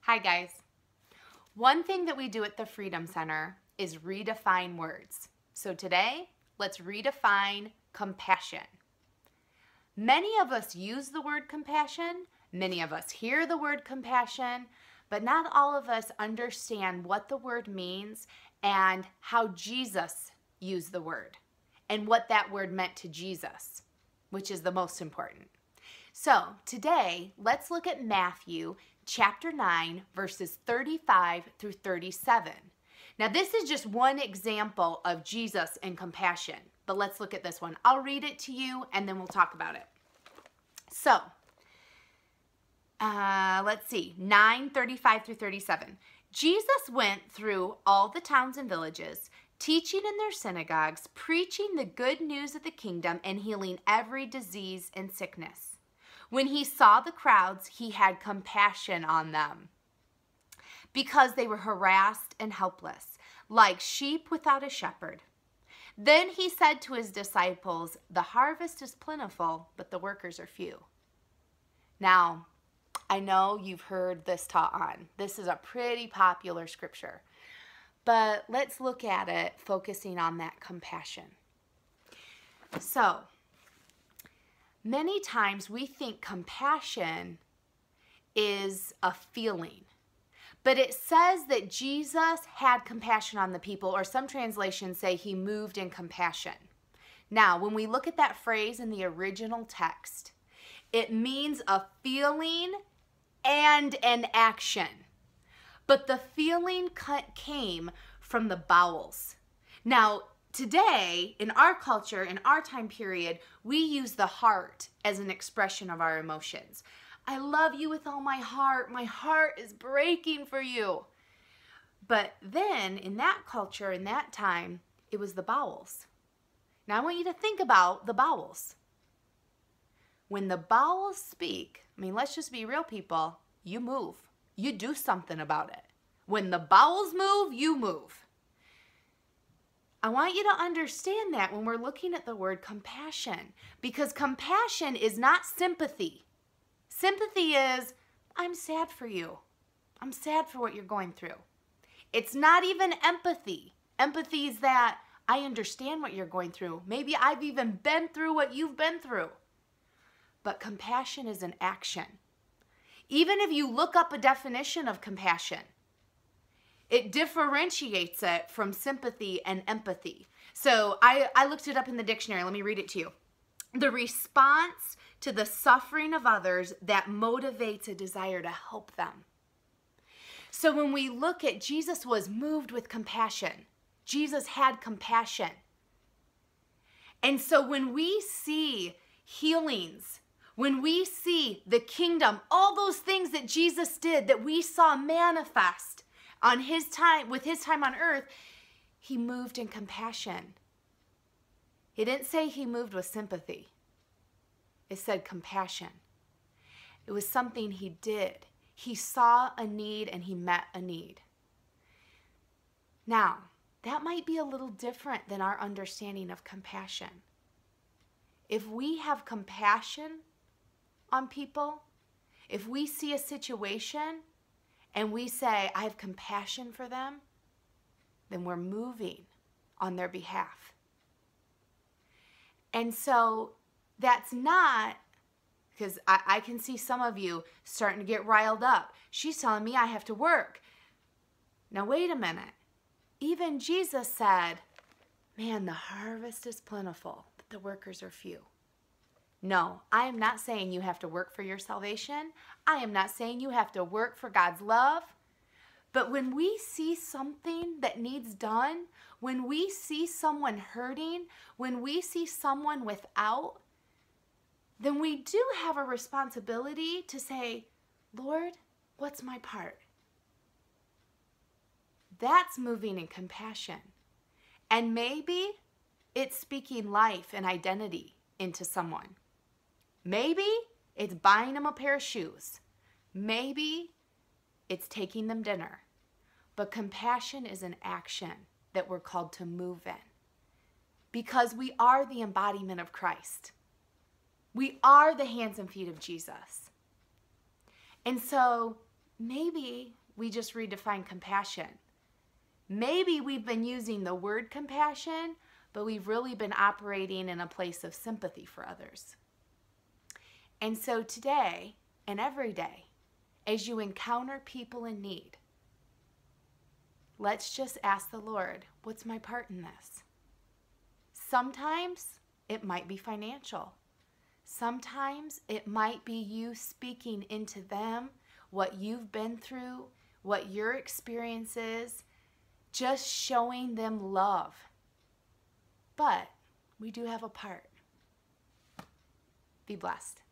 Hi guys. One thing that we do at the Freedom Center is redefine words. So today, let's redefine compassion. Many of us use the word compassion, many of us hear the word compassion, but not all of us understand what the word means and how Jesus used the word and what that word meant to Jesus, which is the most important. So today, let's look at Matthew chapter 9, verses 35 through 37. Now this is just one example of Jesus and compassion, but let's look at this one. I'll read it to you and then we'll talk about it. So, let's see, 9:35 through 37. Jesus went through all the towns and villages, teaching in their synagogues, preaching the good news of the kingdom, and healing every disease and sickness. When he saw the crowds, he had compassion on them because they were harassed and helpless, like sheep without a shepherd. Then he said to his disciples, "The harvest is plentiful, but the workers are few." Now, I know you've heard this taught on. This is a pretty popular scripture, but let's look at it focusing on that compassion. So, many times we think compassion is a feeling, but it says that Jesus had compassion on the people, or some translations say he moved in compassion. Now, when we look at that phrase in the original text, it means a feeling and an action, but the feeling came from the bowels. Now, today, in our culture, in our time period, we use the heart as an expression of our emotions. I love you with all my heart. My heart is breaking for you. But then, in that culture, in that time, it was the bowels. Now, I want you to think about the bowels. When the bowels speak, I mean, let's just be real, people. You move. You do something about it. When the bowels move, you move. I want you to understand that when we're looking at the word compassion, because compassion is not sympathy. Sympathy is, I'm sad for you. I'm sad for what you're going through. It's not even empathy. Empathy is that I understand what you're going through. Maybe I've even been through what you've been through. But compassion is an action. Even if you look up a definition of compassion, it differentiates it from sympathy and empathy. So I looked it up in the dictionary. Let me read it to you. The response to the suffering of others that motivates a desire to help them. So when we look at Jesus was moved with compassion. Jesus had compassion. And so when we see healings, when we see the kingdom, all those things that Jesus did that we saw manifest on his time, with his time on earth, he moved in compassion. He didn't say he moved with sympathy. It said compassion. It was something he did. He saw a need and he met a need. Now, that might be a little different than our understanding of compassion. If we have compassion on people, if we see a situation and we say, I have compassion for them, then we're moving on their behalf. And so that's not, because I can see some of you starting to get riled up. She's telling me I have to work. Now wait a minute. Even Jesus said, man, the harvest is plentiful, but the workers are few. No, I am not saying you have to work for your salvation. I am not saying you have to work for God's love. But when we see something that needs done, when we see someone hurting, when we see someone without, then we do have a responsibility to say, Lord, what's my part? That's moving in compassion. And maybe it's speaking life and identity into someone. Maybe it's buying them a pair of shoes. Maybe it's taking them dinner. But compassion is an action that we're called to move in. Because we are the embodiment of Christ. We are the hands and feet of Jesus. And so maybe we just redefine compassion. Maybe we've been using the word compassion, but we've really been operating in a place of sympathy for others. And so today and every day, as you encounter people in need, let's just ask the Lord, what's my part in this? Sometimes it might be financial. Sometimes it might be you speaking into them what you've been through, what your experience is, just showing them love. But we do have a part. Be blessed.